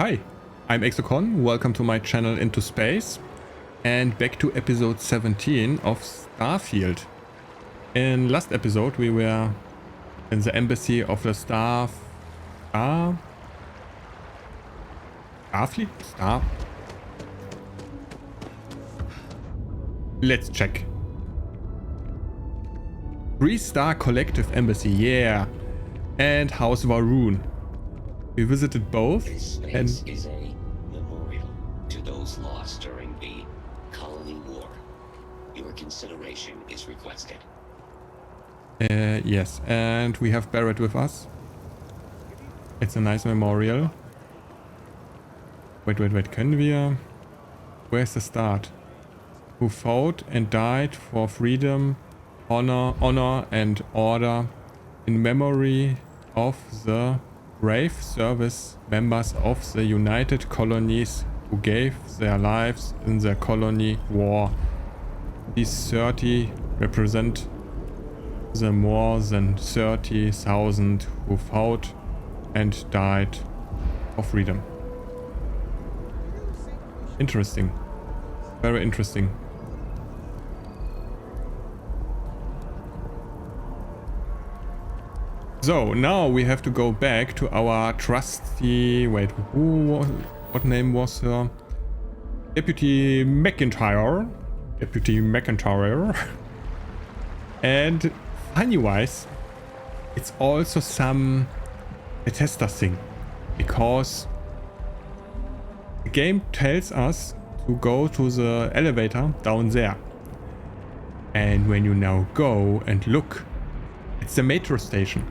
Hi, I'm Exocron, welcome to my channel Into Space and back to episode 17 of Starfield. In last episode we were in the embassy of the Starfleet? Let's check. Freestar Collective Embassy, yeah. And House Varun. We visited both. This space is a memorial to those lost during the colony war. Your consideration is requested. Yes, and we have Barrett with us. It's a nice memorial. Wait, können wir... Where's the start? Who fought and died for freedom, honor and order in memory of the brave service members of the United Colonies who gave their lives in the colony war. These 30 represent the more than 30,000 who fought and died for freedom. Interesting. Very interesting. So now we have to go back to our trusty... Wait, what name was her? Deputy MacIntyre. Deputy MacIntyre. And funny-wise, it's also some Bethesda thing. Because the game tells us to go to the elevator down there. And when you now go and look, it's the metro station.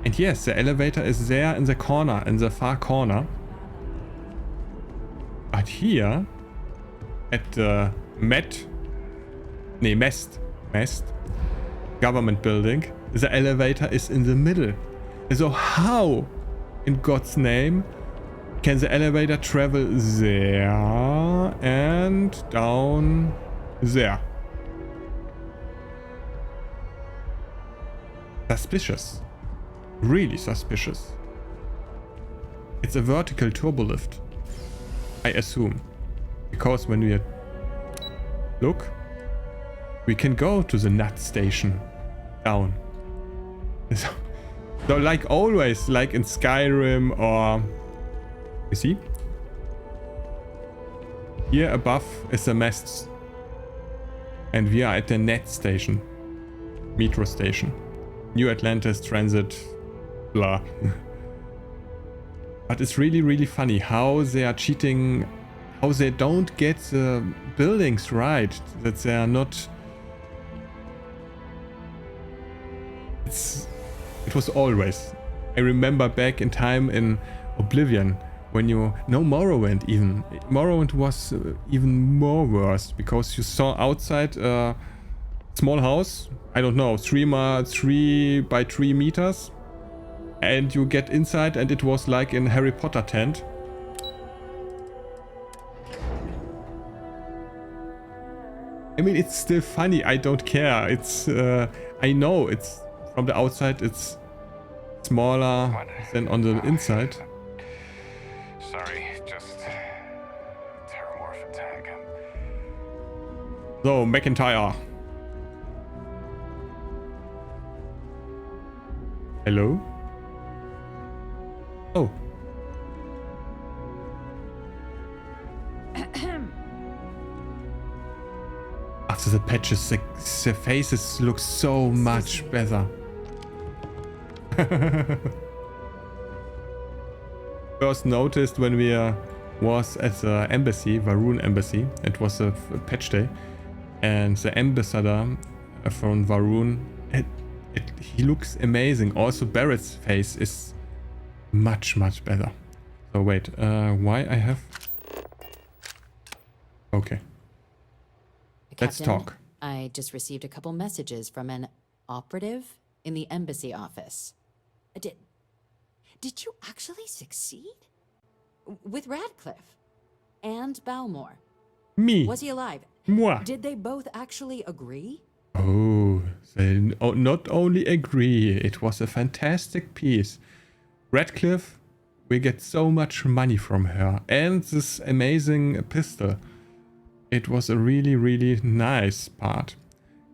And yes, the elevator is there in the corner, in the far corner. But here, at the MAST government building, the elevator is in the middle. So how, in God's name, can the elevator travel there and down there? Suspicious. Really suspicious. It's a vertical turbolift, I assume. Because when we look, we can go to the nut station down. So like always, like in Skyrim or... You see? Here above is the MAST. And we are at the net station. Metro station. New Atlantis transit... Blah. But it's really funny how they are cheating, how they don't get the buildings right, that they are not... It was always... I remember back in time in Oblivion, when you... No, Morrowind even. Morrowind was even more worse, because you saw outside a small house, I don't know, 3 by 3 meters. And you get inside and it was like in Harry Potter tent. I mean, it's still funny. I don't care. It's, I know it's from the outside, it's smaller than on the inside. Sorry, just terramorph attack. So, MacIntyre. Hello? Oh. After the patches, the faces look so much better. First noticed when we was at the embassy, Varun embassy. It was a patch day. And the ambassador from Varun, he looks amazing. Also Barrett's face is much better. So wait, why I have... Okay. Let's talk. I just received a couple messages from an operative in the embassy office. Did you actually succeed? With Radcliffe and Balmore. Me. Was he alive? Moi. Did they both actually agree? Oh, they not only agree, it was a fantastic piece. Radcliffe We get so much money from her. And this amazing pistol. It was a really, really nice part.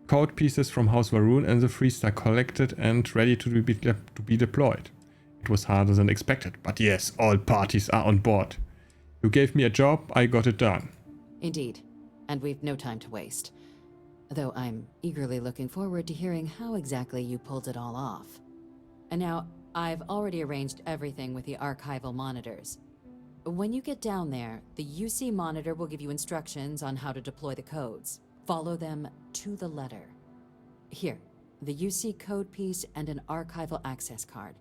Code pieces from House Varun and the Freestar collected and ready to be deployed. It was harder than expected, but yes, all parties are on board. You gave me a job, I got it done. Indeed. And we've no time to waste. Though I'm eagerly looking forward to hearing how exactly you pulled it all off. And now, I've already arranged everything with the archival monitors. When you get down there, the UC monitor will give you instructions on how to deploy the codes. Follow them to the letter. Here, the UC code piece and an archival access card.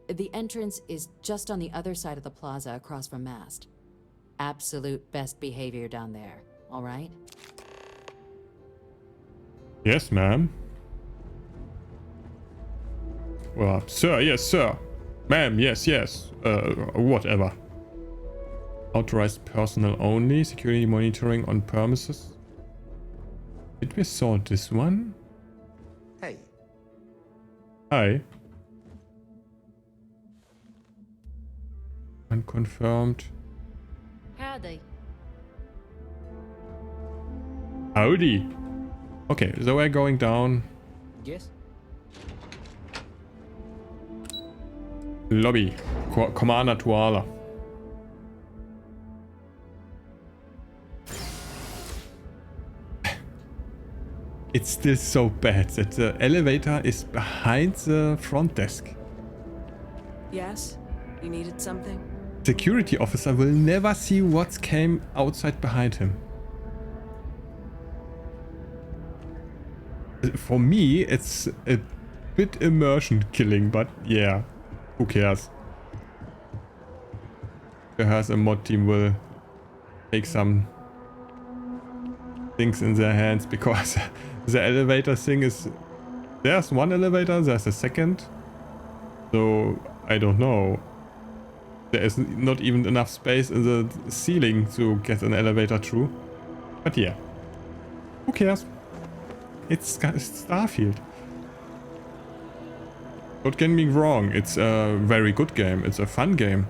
The entrance is just on the other side of the plaza across from MAST. Absolute best behavior down there, all right? Yes, ma'am. Well, sir, yes, sir. Ma'am, yes, yes. Whatever. Authorized personnel only. Security monitoring on premises. Did we sort this one? Hey. Hi. Unconfirmed. Howdy. Howdy. Okay, so we're going down. Yes. Lobby. Commander Tuala. It's still so bad that the elevator is behind the front desk. Yes? You needed something? Security officer will never see what came outside behind him. For me, it's a bit immersion killing, but yeah, who cares? Perhaps a mod team will take some things in their hands, because the elevator thing is... There's one elevator, there's a second. So, I don't know. There is not even enough space in the ceiling to get an elevator through. But yeah. Who cares? It's Starfield. Don't get me wrong, it's a very good game. It's a fun game.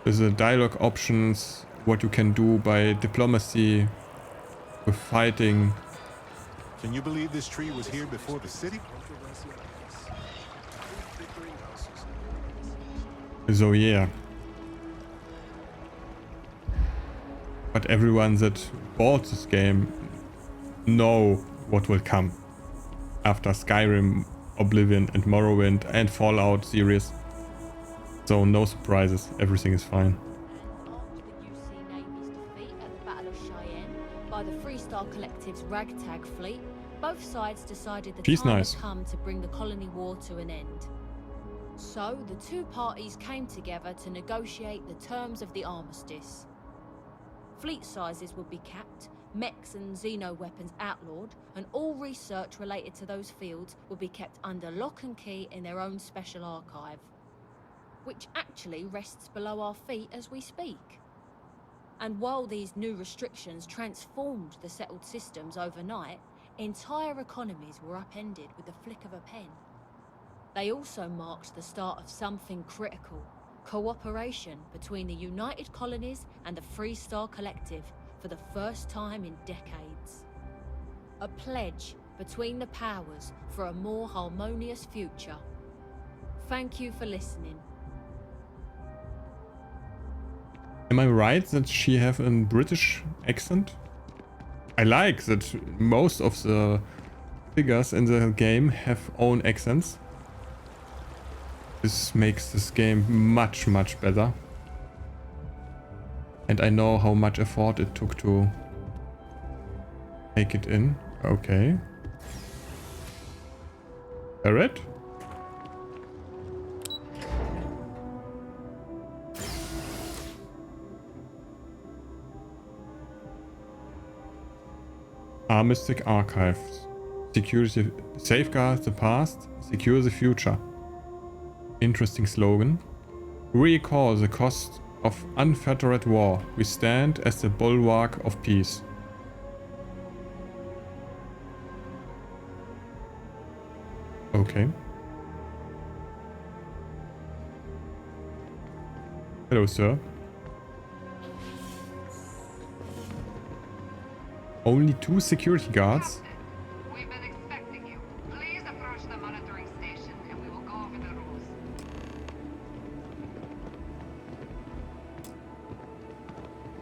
With the dialogue options, what you can do by diplomacy, with fighting. Can you believe this tree was here before the city? So yeah. But everyone that bought this game know what will come after Skyrim, Oblivion and Morrowind and Fallout series. So no surprises, everything is fine. After the UC Navy's defeat at the Battle of Cheyenne by the Freestar Collective's ragtag fleet, both sides decided the She's time nice. had come to bring the colony war to an end. So the two parties came together to negotiate the terms of the armistice. Fleet sizes would be capped, mechs and xeno weapons outlawed, and all research related to those fields would be kept under lock and key in their own special archive, which actually rests below our feet as we speak. And while these new restrictions transformed the settled systems overnight, entire economies were upended with the flick of a pen. They also marked the start of something critical: cooperation between the United Colonies and the Freestar Collective for the first time in decades. A pledge between the powers for a more harmonious future. Thank you for listening. Am I right that she have a British accent? I like that most of the figures in the game have own accents. This makes this game much, much better. And I know how much effort it took to take it in. Okay. Barrett? Armistice Archive. Safeguard the past, secure the future. Interesting slogan. Recall the cost of unfettered war. We stand as the bulwark of peace. Okay. Hello, sir. Only 2 security guards? We've been expecting you. Please approach the monitoring station and we will go over the rules.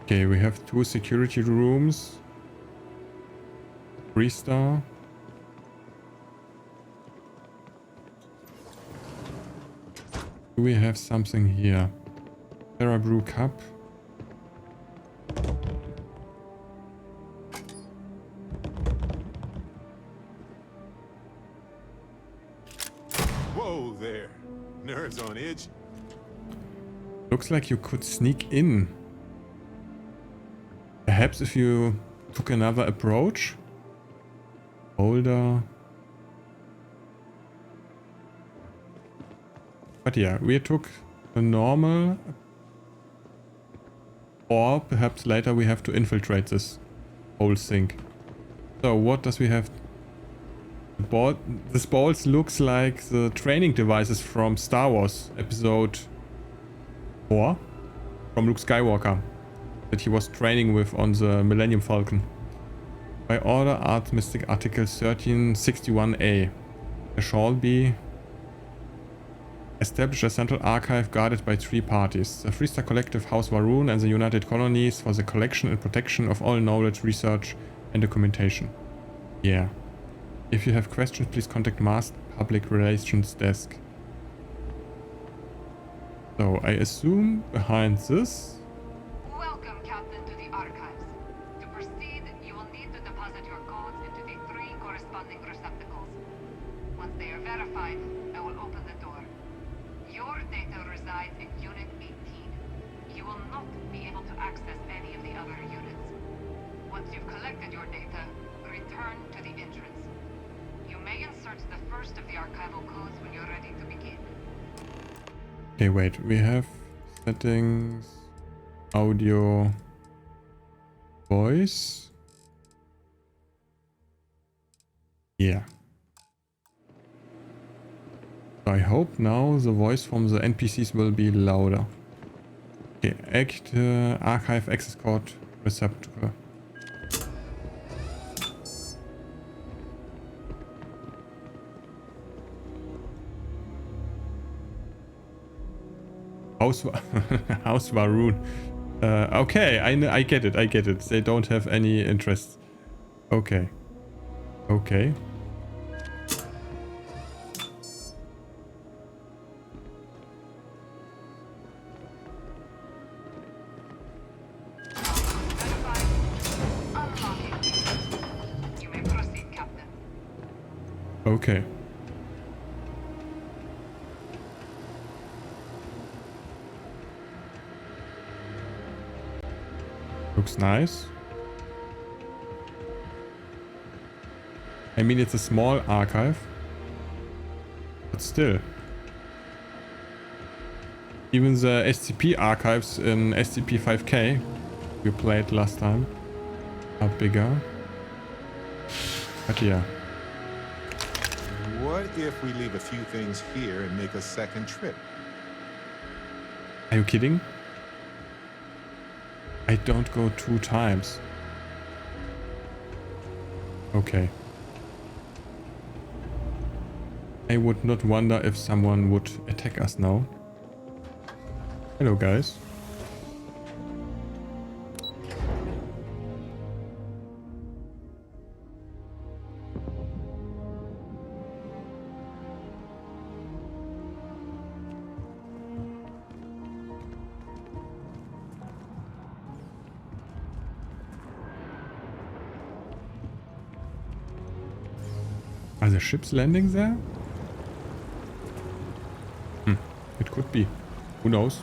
Okay, we have 2 security rooms. Freestar. Do we have something here? Terra Brew Cup. Whoa there. Nerves on edge. Looks like you could sneak in. Perhaps if you took another approach. Holder. But yeah, we took a normal. Or perhaps later we have to infiltrate this whole thing. So what does we have? This balls looks like the training devices from Star Wars Episode 4. From Luke Skywalker. That he was training with on the Millennium Falcon. By order Armistice Article 1361A. There shall be established a central archive guarded by 3 parties. The Freestar Collective, House Varoon, and the United Colonies for the collection and protection of all knowledge, research, and documentation. Yeah. If you have questions, please contact MAST Public Relations Desk. So, I assume behind this... Welcome, Captain, to the archives. To proceed, you will need to deposit your codes into the 3 corresponding receptacles. Once they are verified, I will open the door. Your data resides in Unit 18. You will not be able to access any of the other units. Once you've collected your data, return to the entrance. You may insert the first of the archival codes when you're ready to begin. Okay, wait. We have settings, audio, voice. Yeah. I hope now the voice from the NPCs will be louder. Okay, act archive access code receptacle. House Varoon. Okay, I get it, I get it. They don't have any interest. Okay. Okay. You may proceed, Captain. Okay. Looks nice. I mean, it's a small archive, but still. Even the SCP archives in SCP-5K we played last time are bigger. But yeah. What if we leave a few things here and make a second trip? Are you kidding? I don't go 2 times. Okay. I would not wonder if someone would attack us now. Hello, guys. Are the ships landing there? It could be. Who knows?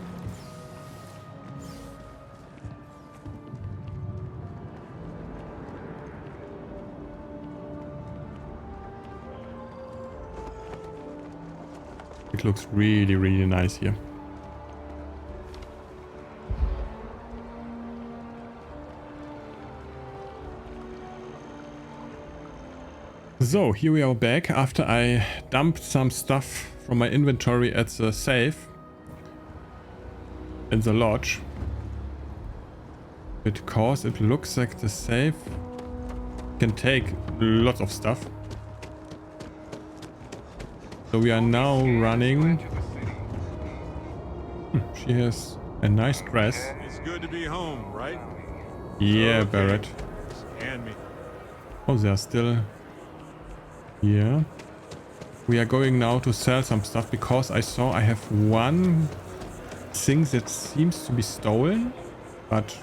It looks really, really nice here. So, here we are back after I dumped some stuff from my inventory at the safe. in the lodge. Because it looks like the safe can take lots of stuff. So we are now running. She has a nice dress. It's good to be home, right? Yeah, Okay. Barrett. And me. Oh, they are still here. We are going now to sell some stuff because I saw I have one thing that seems to be stolen, but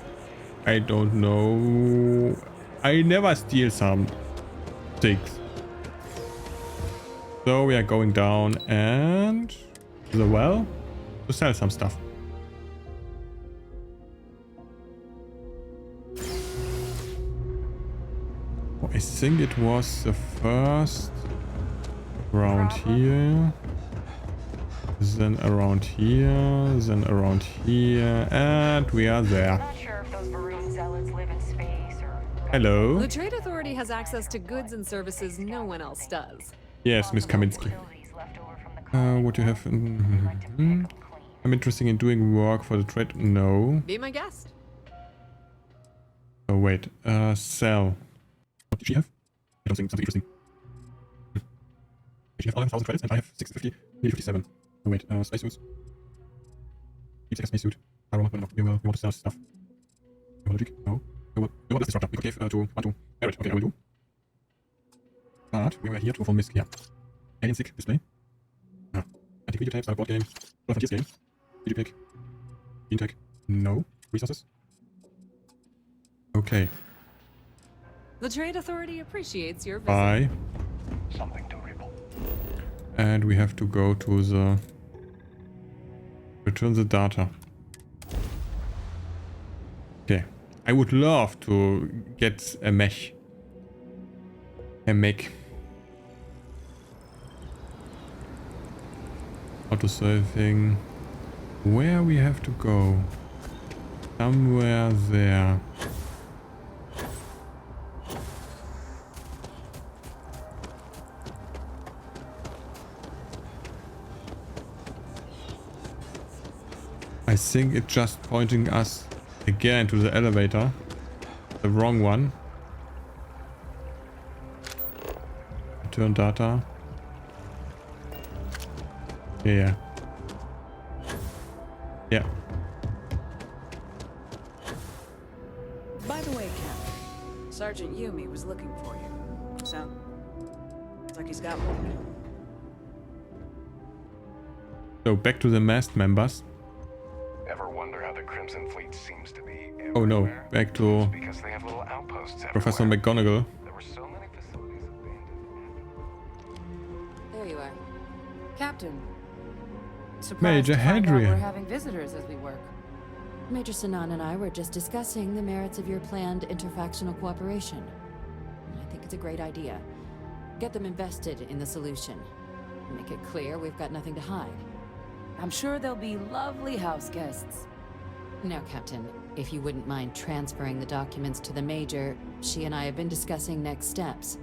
I don't know. I never steal some things. So we are going down and to the well to sell some stuff. Oh, I think it was the first around here, then around here, then around here, and we are there. Not sure if those Varun zealots live in space or... Hello. The Trade Authority has access to goods and services no one else does. Yes, Miss Kaminsky. What do you have? I'm interested in doing work for the trade. No. Be my guest. Oh wait. Sell. What did she have? I don't think something interesting. She have 11,000 credits and I have 650, nearly 57. Oh wait. Spacesuits. Keep a spacesuit. I don't know. We want to sell stuff. Logic? No. We want this disruptor. We could give to Barrett. Okay, I will do. But we were here to perform this here. Alien Sick display. Antique videotapes, board game, Frontiers game. Digipack. Intech. No. Resources. Okay. The Trade Authority appreciates your visit. Bye. Something to report. And we have to go to the... Return the data. Okay. I would love to get a mech. A mech. Auto saving. Where we have to go? Somewhere there. I think it's just pointing us again to the elevator. The wrong one. Return data. Yeah. Yeah. By the way, Captain, Sergeant Yumi was looking for you. So, looks like he's got one. So back to the MAST members. Ever wonder how the Crimson Fleet seems to be everywhere? Oh no, back to It's because they have little outposts Professor everywhere. McGonagall. There were so many facilities abandoned. There you are. Captain. Surprised Major to find out Hadrian. we're having visitors as we work. Major Sanon and I were just discussing the merits of your planned interfactional cooperation. I think it's a great idea. Get them invested in the solution. Make it clear we've got nothing to hide. I'm sure they'll be lovely house guests. Now, Captain, if you wouldn't mind transferring the documents to the Major, she and I have been discussing next steps.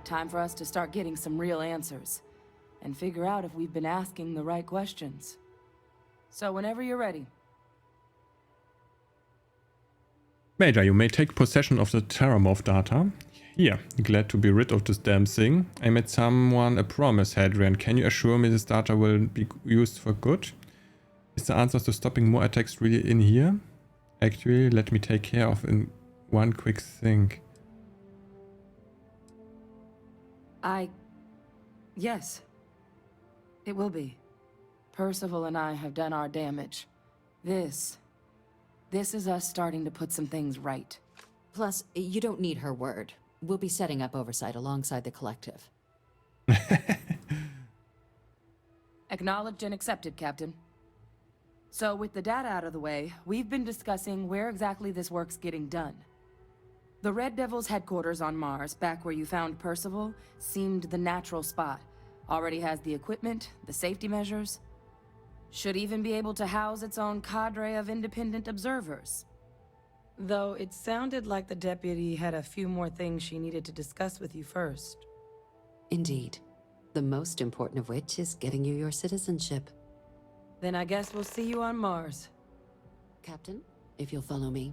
Time for us to start getting some real answers. And figure out if we've been asking the right questions. So whenever you're ready. Major, you may take possession of the Terramorph data. Here, glad to be rid of this damn thing. I made someone a promise, Hadrian. Can you assure me this data will be used for good? Is the answer to stopping more attacks really in here? Actually, let me take care of one quick thing. Yes. It will be. Percival and I have done our damage. This is us starting to put some things right. Plus, you don't need her word. We'll be setting up oversight alongside the collective. Acknowledged and accepted, Captain. So with the data out of the way, we've been discussing where exactly this work's getting done. The Red Devil's headquarters on Mars, back where you found Percival, seemed the natural spot. Already has the equipment, the safety measures. Should even be able to house its own cadre of independent observers. Though it sounded like the deputy had a few more things she needed to discuss with you first. Indeed. The most important of which is getting you your citizenship. Then I guess we'll see you on Mars. Captain, if you'll follow me.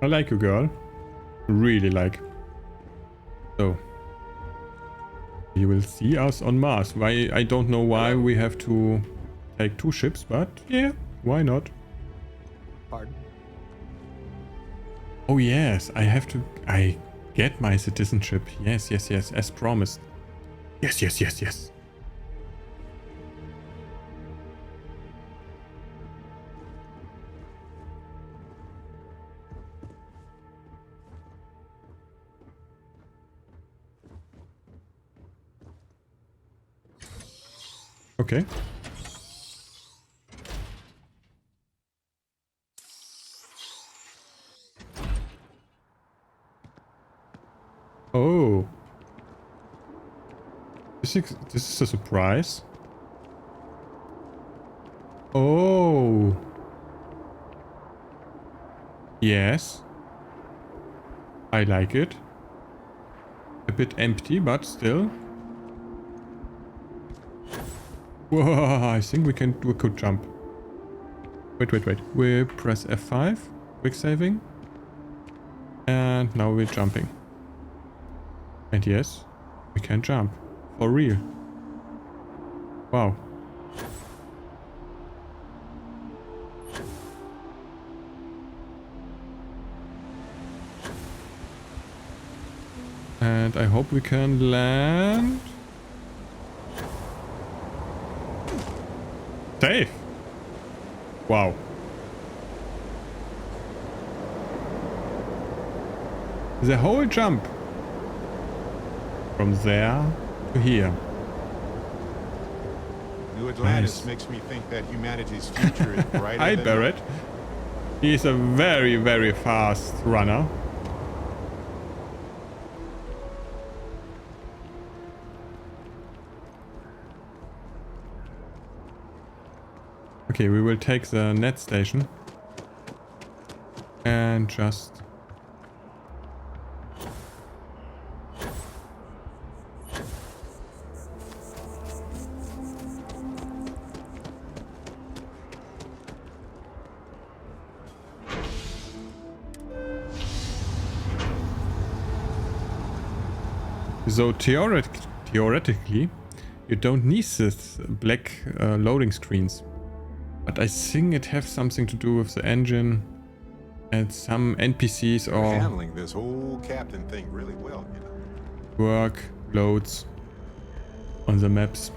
I like you, girl. Really like. So. You will see us on Mars. Why? I don't know why we have to take 2 ships, but yeah, why not? Pardon? Oh yes, I have to... I get my citizenship. Yes, yes, yes, as promised. Yes, yes, yes, yes. Okay. Oh. This is a surprise. Oh. Yes. I like it. A bit empty, but still. Whoa, I think we could jump. Wait. We press F5, quick saving. And now we're jumping. And yes, we can jump. For real. Wow. And I hope we can land. Safe. Wow. The whole jump from there to here. New Atlantis Nice. makes me think that humanity's future is brighter Hi, than Barrett. He's a very, very fast runner. Okay, we will take the net station and just... So theoretically, you don't need this black loading screens. But I think it has something to do with the engine and some NPCs You're or handling this whole captain thing really well, you know. workloads on the maps.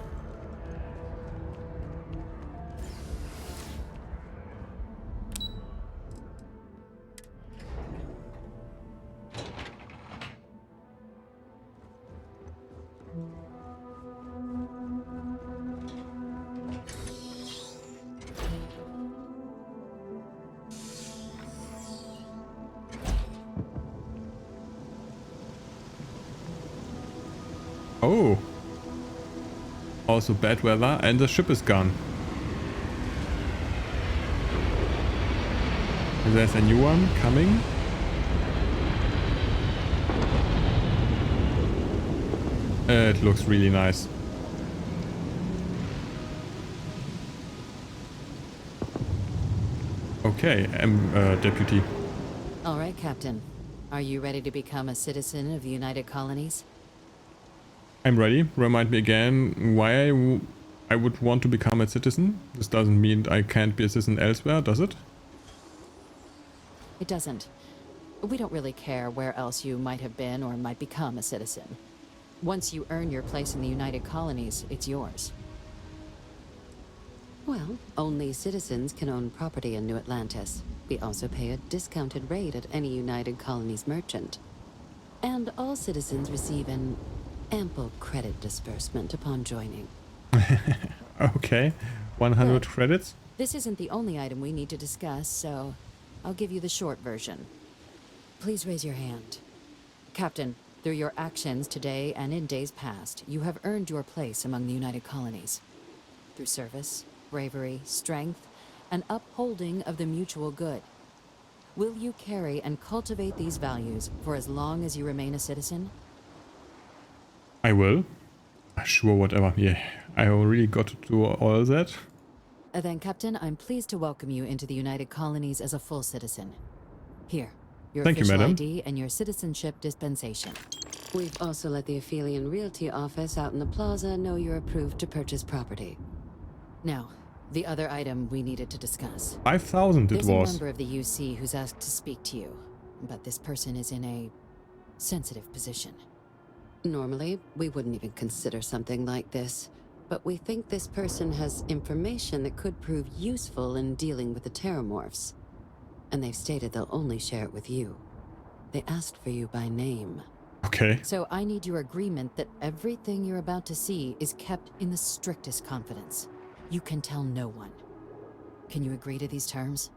Oh. Also bad weather and the ship is gone. There's a new one coming. It looks really nice. Okay, Deputy. All right, Captain. Are you ready to become a citizen of the United Colonies? I'm ready. Remind me again why I would want to become a citizen. This doesn't mean I can't be a citizen elsewhere, does it? It doesn't. We don't really care where else you might have been or might become a citizen. Once you earn your place in the United Colonies, it's yours. Well, only citizens can own property in New Atlantis. We also pay a discounted rate at any United Colonies merchant. And all citizens receive an ample credit disbursement upon joining. Okay, 100 credits. This isn't the only item we need to discuss, so I'll give you the short version. Please raise your hand. Captain, through your actions today and in days past, you have earned your place among the United Colonies. Through service, bravery, strength, and upholding of the mutual good. Will you carry and cultivate these values for as long as you remain a citizen? I will. Sure, whatever. Yeah, I really got to do all that. Then, Captain, I'm pleased to welcome you into the United Colonies as a full citizen. Here, your Thank you, official madam. ID and your citizenship dispensation. We've also let the Aphelion Realty office out in the plaza know you're approved to purchase property. Now, the other item we needed to discuss. 5,000 it There's a was. member of the UC who's asked to speak to you, but this person is in a sensitive position. Normally, we wouldn't even consider something like this, but we think this person has information that could prove useful in dealing with the Terramorphs. And they've stated they'll only share it with you. They asked for you by name. Okay. So I need your agreement that everything you're about to see is kept in the strictest confidence. You can tell no one. Can you agree to these terms?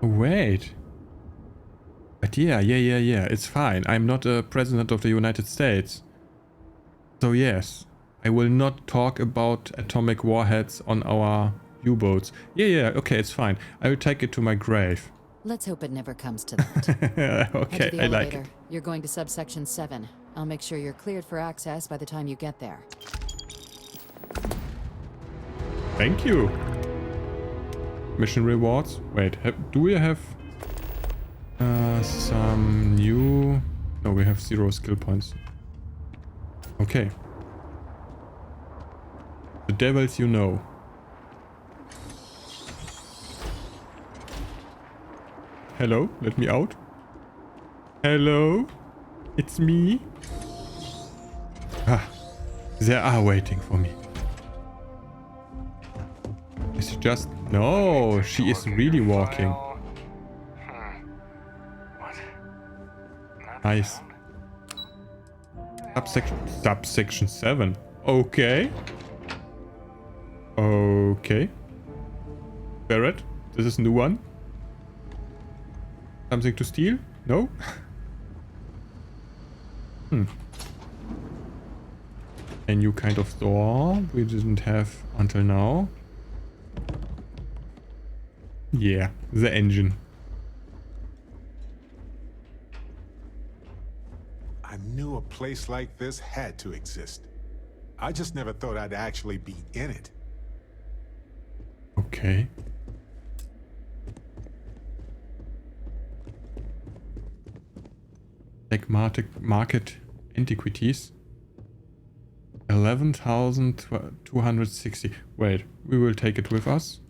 Wait. But yeah, it's fine. I'm not a president of the United States. So yes, I will not talk about atomic warheads on our U-boats. Yeah, okay, it's fine. I will take it to my grave. Let's hope it never comes to that. Okay, Head to the I like elevator. it. You're going to Subsection 7. I'll make sure you're cleared for access by the time you get there. Thank you. Mission rewards. Wait, do we have some new... No, we have 0 skill points. Okay. The devils you know. Hello, let me out. Hello, it's me. Ah, they are waiting for me. Is it just... No, she is really walking. What? Nice. Subsection 7. Okay. Okay. Barrett, this is a new one. Something to steal? No? A new kind of door we didn't have until now. Yeah, the engine. I knew a place like this had to exist. I just never thought I'd actually be in it. Okay. Black market antiquities. 11,260. Wait, we will take it with us.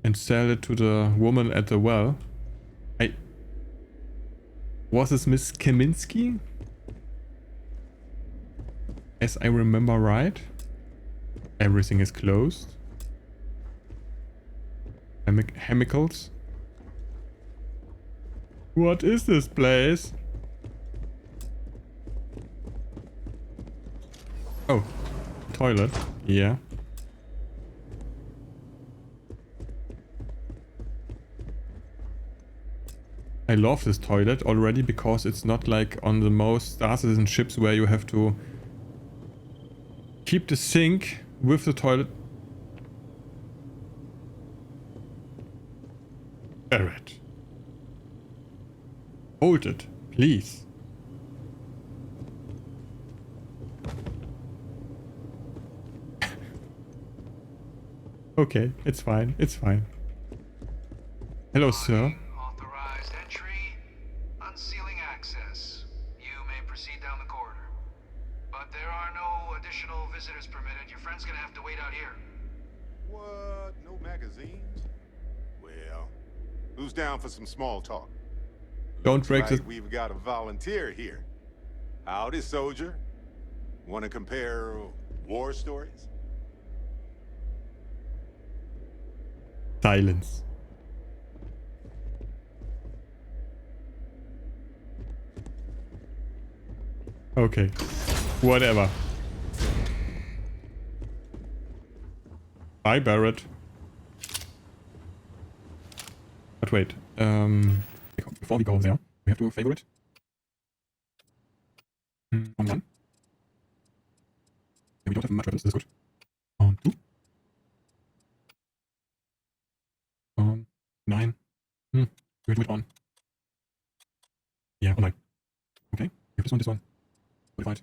And sell it to the woman at the well. Was this Miss Kaminsky? As I remember right. Everything is closed. Chemicals. What is this place? Oh, toilet. Yeah. I love this toilet already because it's not like on the most Star Citizen ships where you have to keep the sink with the toilet. Barrett. Hold it, please. Okay, it's fine, it's fine. Hello, sir. Authorized entry, unsealing access. You may proceed down the corridor. But there are no additional visitors permitted. Your friend's gonna have to wait out here. What? No magazines? Well, who's down for some small talk? Don't break Right, the... we've got a volunteer here. Howdy, soldier. Want to compare war stories? Silence. Okay. Whatever. Bye, Barrett. But wait. Before we go there, we have to favorite. On 1. We don't have much weapons, this is good. On 2. On 9. We'll do it on. Yeah, on 9. Okay, we have this one. Modified.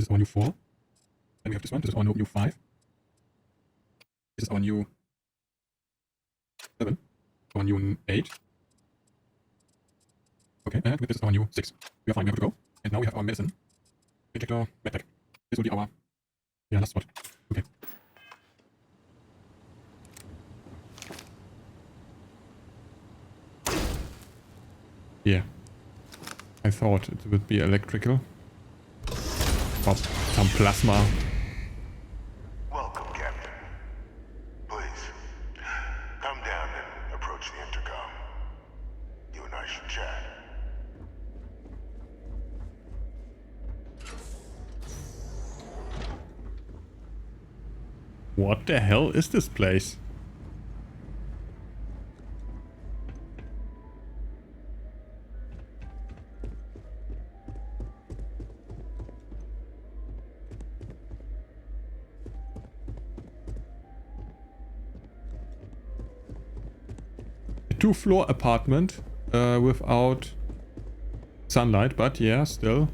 is our new 4. Then we have this one. This is our new 5. This is our new 7. Our new 8. Okay, and this is our new 6. We are fine, we have to go. And now we have our medicine. Injector, medpack. This will be our last spot. Okay. Yeah. I thought it would be electrical. Or some plasma. Welcome, Captain. Please, come down and approach the intercom. You and I should chat. What the hell is this place? A 2-floor apartment without sunlight, but yeah, still.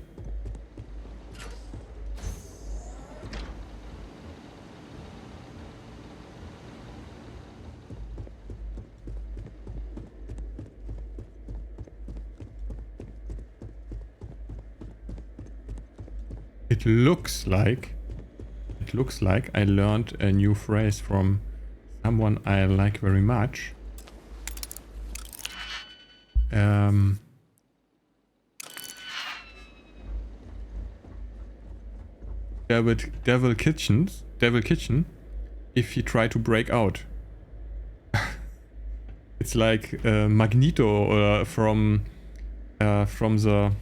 It looks like I learned a new phrase from someone I like very much. Devil Kitchen, if you try to break out. It's like Magneto from the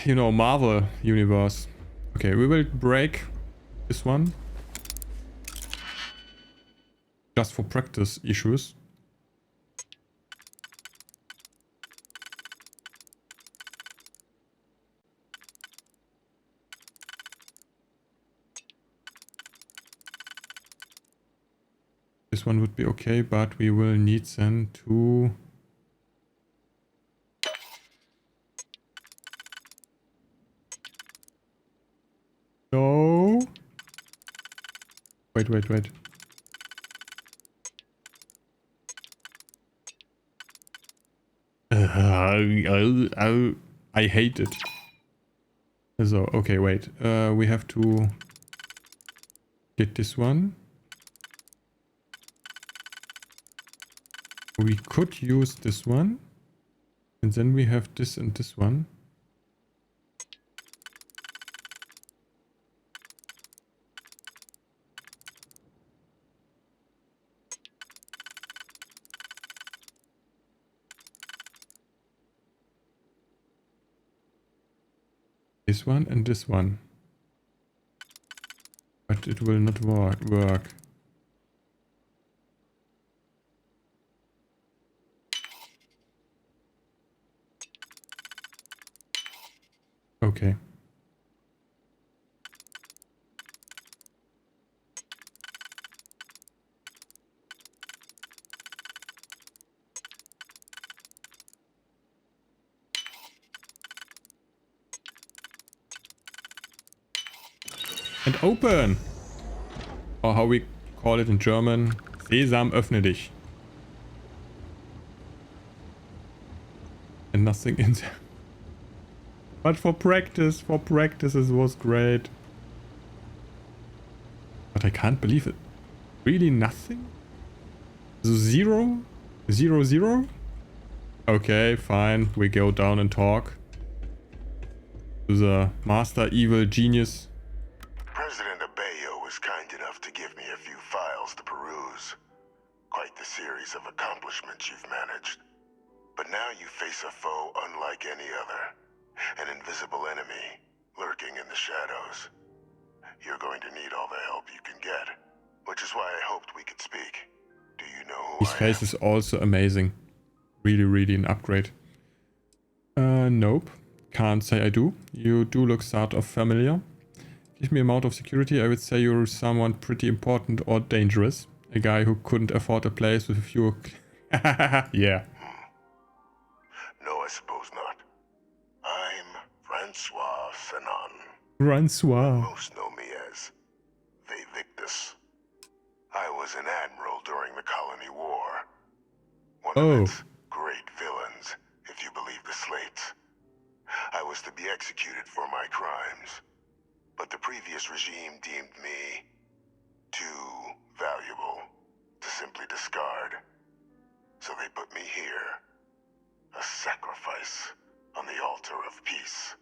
you know, Marvel universe. Okay, we will break this one just for practice issues. This one would be okay, but we will need then to... No. Wait. I hate it. So, okay, wait. We have to get this one. We could use this one. And then we have this and this one. This one and this one. But it will not work. Okay. And open! Or how we call it in German, Sesam, öffne dich. And nothing in there. But for practice it was great. But I can't believe it. Really nothing? So 0? 0, 0? Okay, fine. We go down and talk to the master evil genius. President Abeyo was kind enough to give me a few files to peruse. Quite the series of accomplishments you've managed. But now you face a foe unlike any other. An invisible enemy, lurking in the shadows. You're going to need all the help you can get, which is why I hoped we could speak. Do you know who His face is also amazing. Really an upgrade. Nope. Can't say I do. You do look sort of familiar. Give me amount of security, I would say you're someone pretty important or dangerous. A guy who couldn't afford a place with a few... Yeah. No, I suppose not. I'm Francois Sanon. Francois. Most know me as Vae Victis. I was an admiral during the Colony War. One of its great villains, if you believe the slates. I was to be executed for my crimes, but the previous regime deemed me too valuable to simply discard. So they put me here, a sacrifice on the altar of peace.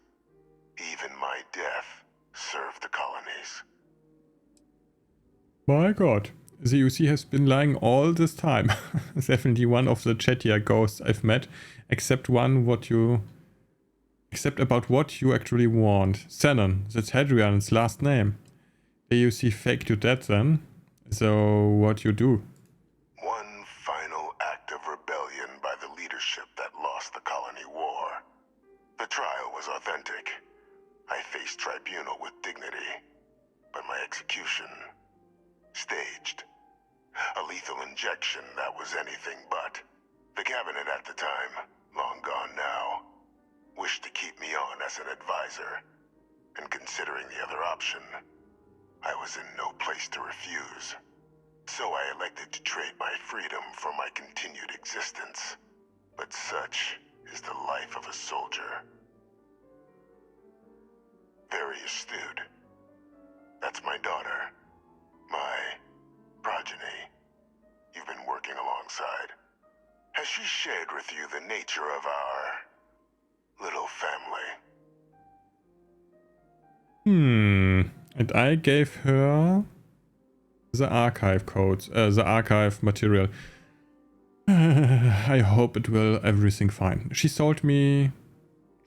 Even my death served the colonies. My god. The UC has been lying all this time. Definitely one of the chattier ghosts I've met, except about what you actually want. Sanon, that's Hadrian's last name. The UC faked you dead then. So what you do? One final act of rebellion by the leadership that lost the Colony War. The trial was authentic. I faced tribunal with dignity, but my execution, staged. A lethal injection that was anything but. The cabinet at the time, long gone now, wished to keep me on as an advisor. And considering the other option, I was in no place to refuse. So I elected to trade my freedom for my continued existence. But such is the life of a soldier. Very astute. That's my daughter. My progeny. You've been working alongside. Has she shared with you the nature of our little family? And I gave her the archive codes, the archive material. I hope it will everything fine. She told me,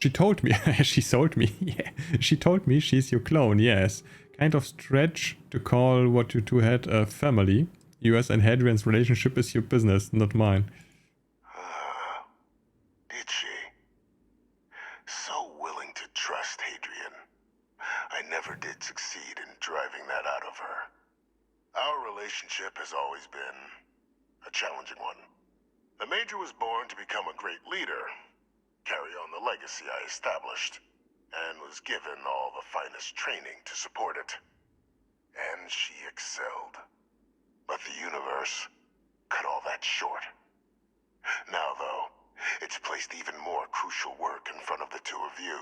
yeah, she told me she's your clone, yes. Kind of stretch to call what you two had a family. US and Hadrian's relationship is your business, not mine. Did she? So willing to trust Hadrian. I never did succeed in driving that out of her. Our relationship has always been a challenging one. The Major was born to become a great leader, carry on the legacy I established, and was given all the finest training to support it. And she excelled. But the universe cut all that short. Now, though, it's placed even more crucial work in front of the two of you.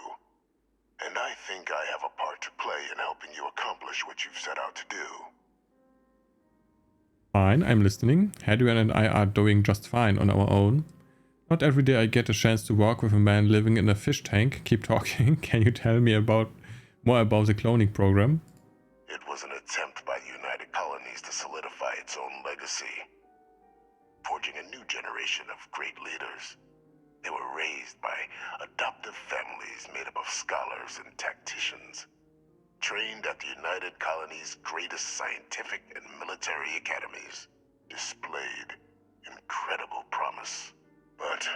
And I think I have a part to play in helping you accomplish what you've set out to do. Fine, I'm listening. Hadrian and I are doing just fine on our own. Not every day I get a chance to walk with a man living in a fish tank. Keep talking. Can you tell me more about the cloning program? It was an attempt by the United Colonies to solidify its own legacy, forging a new generation of great leaders. They were raised by adoptive families made up of scholars and tacticians, trained at the United Colonies' greatest scientific and military academies, displayed incredible promise. But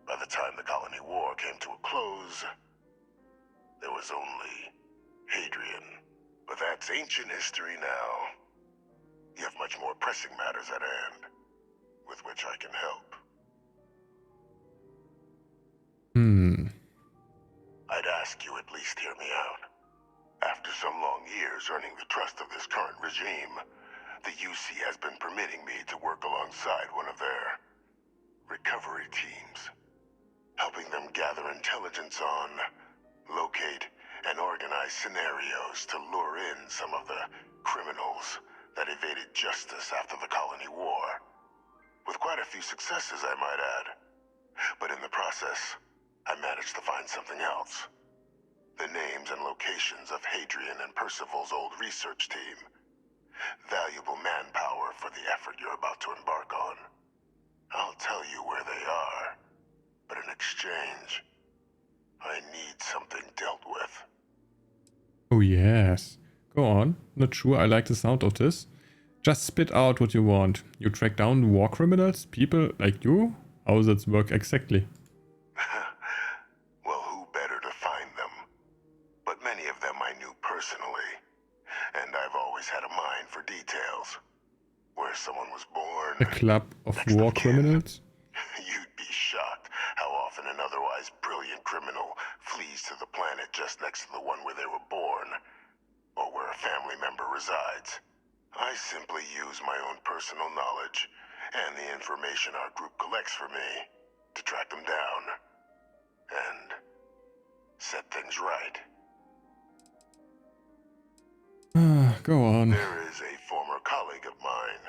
by the time the Colony War came to a close, there was only Hadrian. But that's ancient history now. You have much more pressing matters at hand, with which I can help. I'd ask you at least hear me out. After some long years earning the trust of this current regime, the UC has been permitting me to work alongside one of their recovery teams, helping them gather intelligence on, locate, and organize scenarios to lure in some of the criminals that evaded justice after the Colony War. With quite a few successes, I might add. But in the process, I managed to find something else. The names and locations of Hadrian and Percival's old research team. Valuable manpower for the effort you're about to embark on. I'll tell you where they are, but in exchange, I need something dealt with. Oh yes. Go on. Not sure I like the sound of this. Just spit out what you want. You track down war criminals? People like you? How does that work exactly? Well, who better to find them? But many of them I knew personally, and I've always had a mind for details. Where someone was born. A club of war criminals? You'd be shocked how often an an otherwise brilliant criminal flees to the planet just next to the one where they were born, or where a family member resides, I simply use my own personal knowledge and the information our group collects for me to track them down and set things right. Go on. There is a former colleague of mine,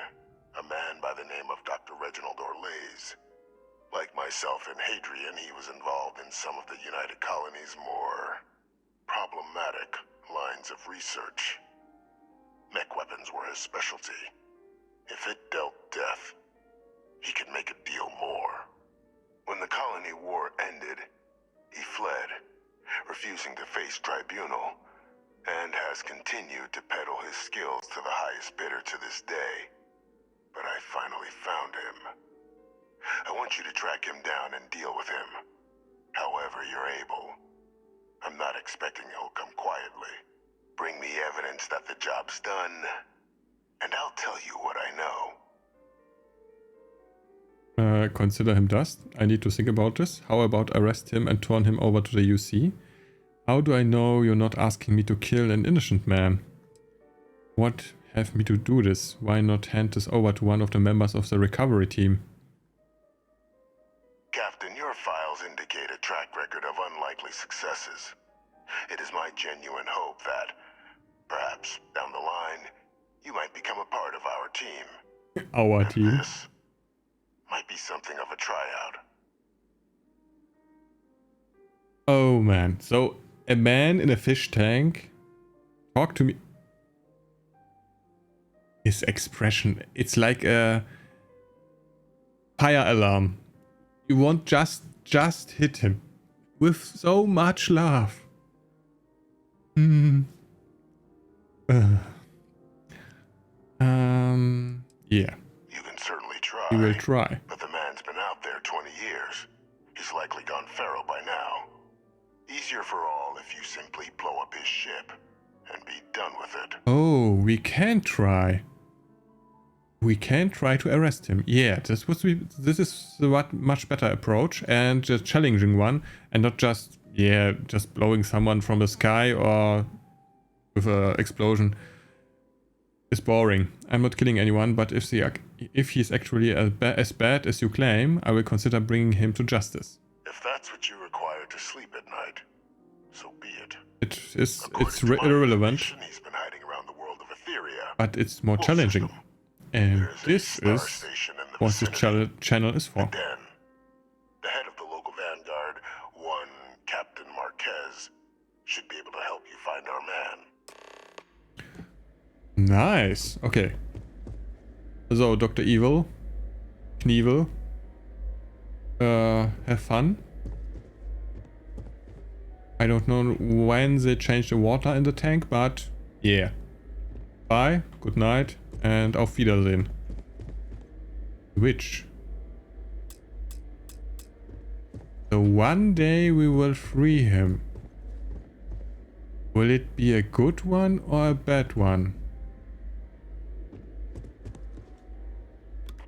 a man by the name of Dr. Reginald Orlaise. Like myself and Hadrian, he was involved in some of the United Colony's more problematic lines of research. Mech weapons were his specialty. If it dealt death, he could make a deal more. When the colony war ended, he fled, refusing to face tribunal, and has continued to peddle his skills to the highest bidder to this day. But I finally found him. I want you to track him down and deal with him, however you're able. I'm not expecting he'll come quietly. Bring me evidence that the job's done, and I'll tell you what I know. Consider him dust. I need to think about this. How about arrest him and turn him over to the UC? How do I know you're not asking me to kill an innocent man? What have me to do this? Why not hand this over to one of the members of the recovery team? Captain, your files indicate a track record of unlikely successes. It is my genuine hope that, perhaps down the line, you might become a part of our team. Our team? This might be something of a tryout. Oh man, so a man in a fish tank talk to me. His expression, it's like a fire alarm. You won't just hit him with so much love. Yeah. You can certainly try. We will try. But the man's been out there 20 years. He's likely gone feral by now. Easier for all if you simply blow up his ship and be done with it. Oh, we can try. We can try to arrest him. Yeah, this is the much better approach and a challenging one, and not just blowing someone from the sky or with an explosion. Is boring. I'm not killing anyone, but if he's actually as bad as you claim, I will consider bringing him to justice. If that's what you require to sleep at night, so be it. It's irrelevant. He's been hiding around the world of Etheria. But it's more challenging. And this is what the channel is for. Then, the head of the local vanguard, one Captain Marquez, should be able to help you find our man. Nice. Okay. So, Dr. Evil. Knievel. Have fun. I don't know when they changed the water in the tank, but yeah. Bye, good night, and auf Wiedersehen. Which? So one day we will free him. Will it be a good one or a bad one?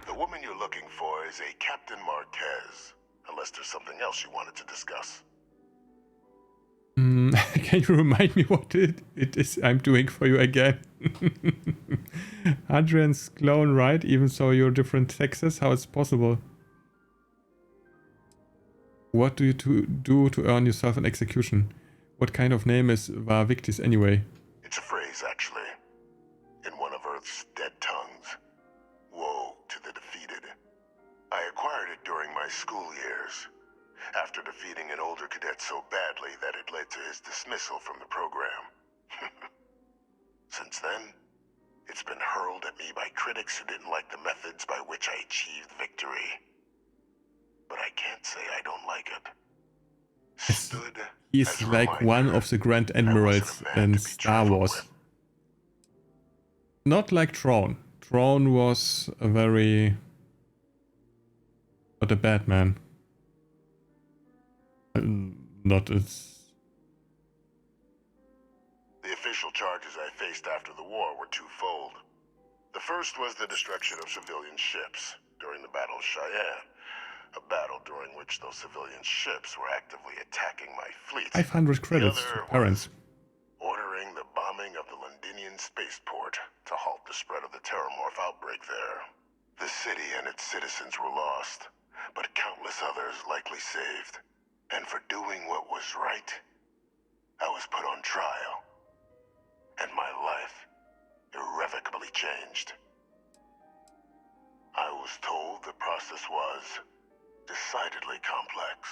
The woman you're looking for is a Captain Marquez, unless there's something else you wanted to discuss. Can you remind me what it is I'm doing for you again? Hadrian's clone, right? Even so you're different sexes? How is it possible? What do you do to earn yourself an execution? What kind of name is Vae Victis anyway? It's a phrase, actually. In one of Earth's dead tongues. Woe to the defeated. I acquired it during my school years, after defeating an older cadet so badly that it led to his dismissal from the program. Since then, it's been hurled at me by critics who didn't like the methods by which I achieved victory. But I can't say I don't like it. He's like one of the Grand Admirals in Star Wars. Not like Throne. Throne was a very... not a bad man. Not as... The official charges I faced after the war were twofold. The first was the destruction of civilian ships during the Battle of Cheyenne. a battle during which those civilian ships were actively attacking my fleet. 500 credits to parents. Ordering the bombing of the Londinian spaceport to halt the spread of the Terramorph outbreak there. The city and its citizens were lost, but countless others likely saved. And for doing what was right, I was put on trial. And my life irrevocably changed. I was told the process was decidedly complex.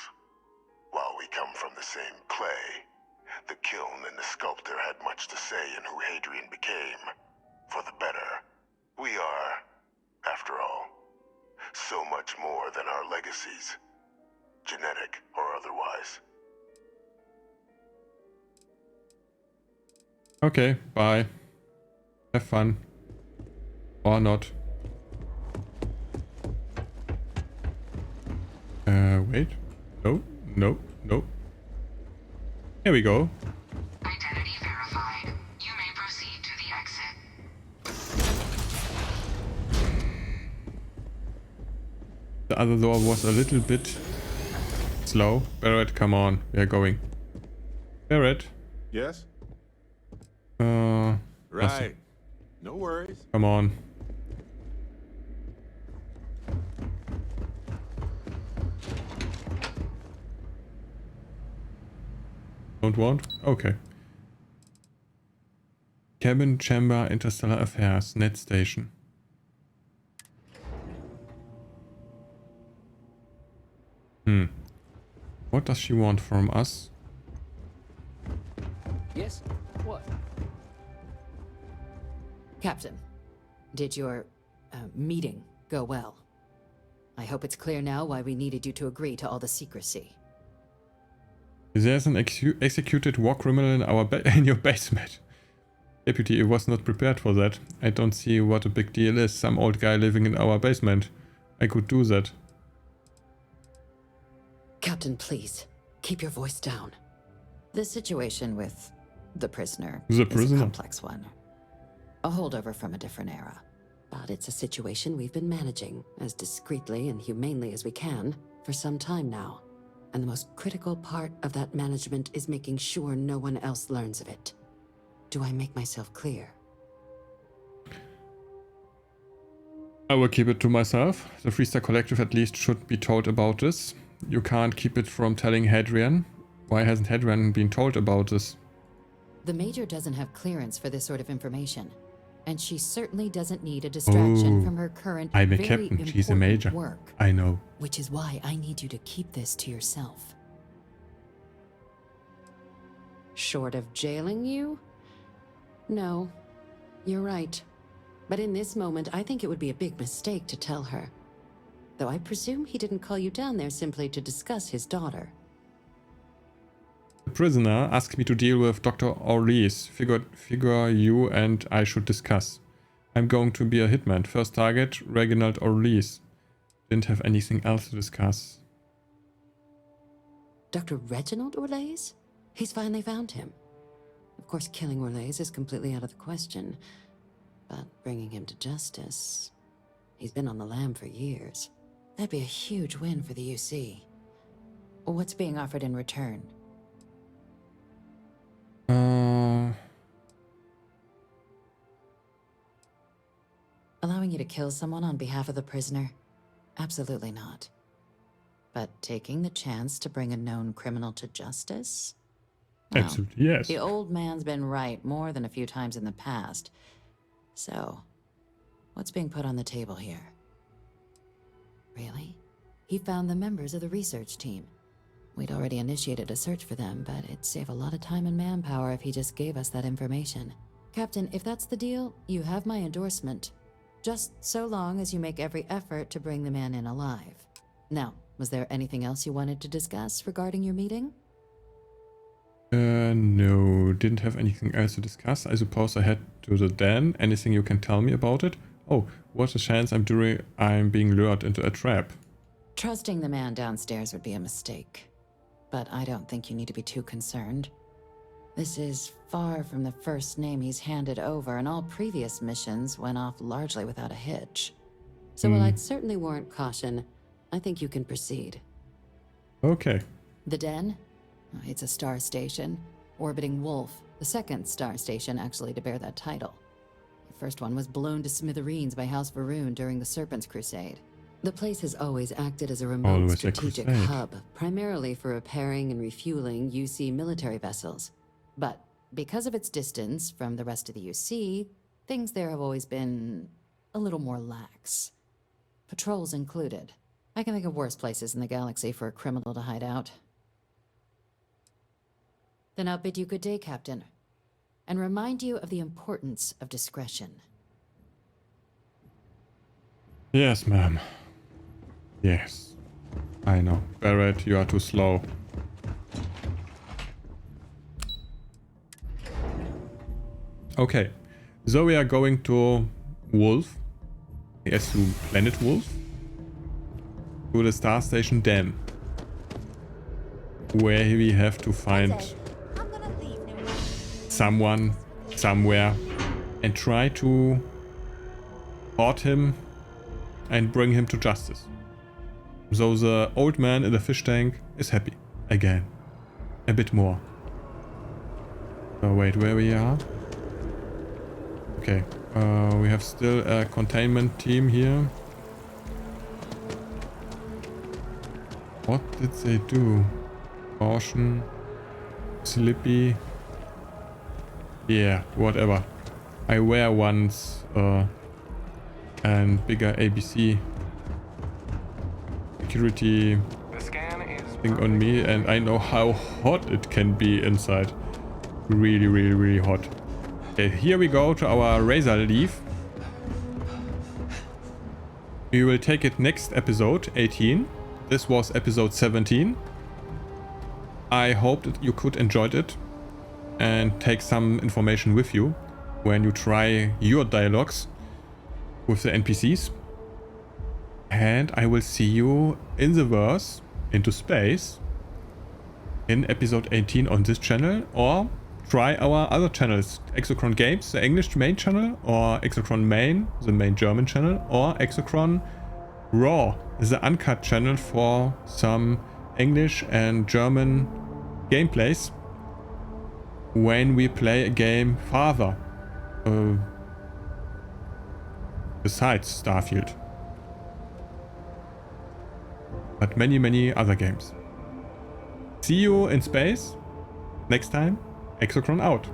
While we come from the same clay, the kiln and the sculptor had much to say in who Hadrian became. For the better. We are, after all, so much more than our legacies, genetic or otherwise. Okay, bye. Have fun. Or not. Wait. No, no, no. Here we go. Identity verified. You may proceed to the exit. The other door was a little bit slow. Barrett, come on. We are going. Barrett. Yes? Right. Right. No worries. Come on. Don't want? Okay. Cabin Chamber Interstellar Affairs Net Station. What does she want from us? Yes? What? Captain, did your meeting go well? I hope it's clear now why we needed you to agree to all the secrecy. There's an executed war criminal in our in your basement. Deputy, I was not prepared for that. I don't see what a big deal is. Some old guy living in our basement. I could do that. Captain, please, keep your voice down. The situation with the prisoner is a complex one. A holdover from a different era. But it's a situation we've been managing as discreetly and humanely as we can for some time now. And the most critical part of that management is making sure no one else learns of it. Do I make myself clear? I will keep it to myself. The Freestar Collective at least should be told about this. You can't keep it from telling Hadrian. Why hasn't Hadrian been told about this? The Major doesn't have clearance for this sort of information. And she certainly doesn't need a distraction from her current I'm a very captain, she's a major. Work. I know. Which is why I need you to keep this to yourself. Short of jailing you? No, you're right. But in this moment, I think it would be a big mistake to tell her. Though I presume he didn't call you down there simply to discuss his daughter. The prisoner asked me to deal with Dr. Orlees. Figure you and I should discuss. I'm going to be a hitman. First target, Reginald Orlees. Didn't have anything else to discuss. Dr. Reginald Orlees? He's finally found him. Of course, killing Orlees is completely out of the question. But bringing him to justice... He's been on the lam for years. That'd be a huge win for the UC. What's being offered in return? Allowing you to kill someone on behalf of the prisoner? Absolutely not. But taking the chance to bring a known criminal to justice? Well, absolutely, yes. The old man's been right more than a few times in the past. So, what's being put on the table here? Really? He found the members of the research team. We'd already initiated a search for them, but it'd save a lot of time and manpower if he just gave us that information. Captain, if that's the deal, you have my endorsement. Just so long as you make every effort to bring the man in alive. Now, was there anything else you wanted to discuss regarding your meeting? No, didn't have anything else to discuss. I suppose I head to the den. Anything you can tell me about it? Oh, what's the chance I'm being lured into a trap? Trusting the man downstairs would be a mistake. But I don't think you need to be too concerned. This is far from the first name he's handed over, and all previous missions went off largely without a hitch. So while I'd certainly warrant caution, I think you can proceed. Okay. The Den? It's a star station. Orbiting Wolf, the second star station actually to bear that title. The first one was blown to smithereens by House Varun during the Serpent's Crusade. The place has always acted as a remote Always a strategic crusade. hub, primarily for repairing and refueling UC military vessels. But because of its distance from the rest of the UC, things there have always been a little more lax. Patrols included. I can think of worse places in the galaxy for a criminal to hide out. Then I'll bid you good day, Captain, and remind you of the importance of discretion. Yes, ma'am. Yes. I know. Barrett, you are too slow. Okay. So we are going to Wolf. Yes, to Planet Wolf. To the Star Station Den. Where we have to find someone, somewhere, and try to court him and bring him to justice. So the old man in the fish tank is happy. Again. A bit more. Oh wait, where we are? Okay. We have still a containment team here. What did they do? Caution. Slippy. Yeah, whatever. I wear once and bigger ABC security thing on me, and I know how hot it can be inside. Really, really, really hot. Okay, here we go to our razor leaf. We will take it next episode, 18. This was episode 17. I hope that you could enjoy it and take some information with you when you try your dialogues with the NPCs. And I will see you in the verse, into space, in episode 18 on this channel, or try our other channels, Exocron Games, the English main channel, or Exocron Main, the main German channel, or Exocron Raw, the uncut channel for some English and German gameplays when we play a game farther, besides Starfield. But many, many other games. See you in space next time. Exocron out.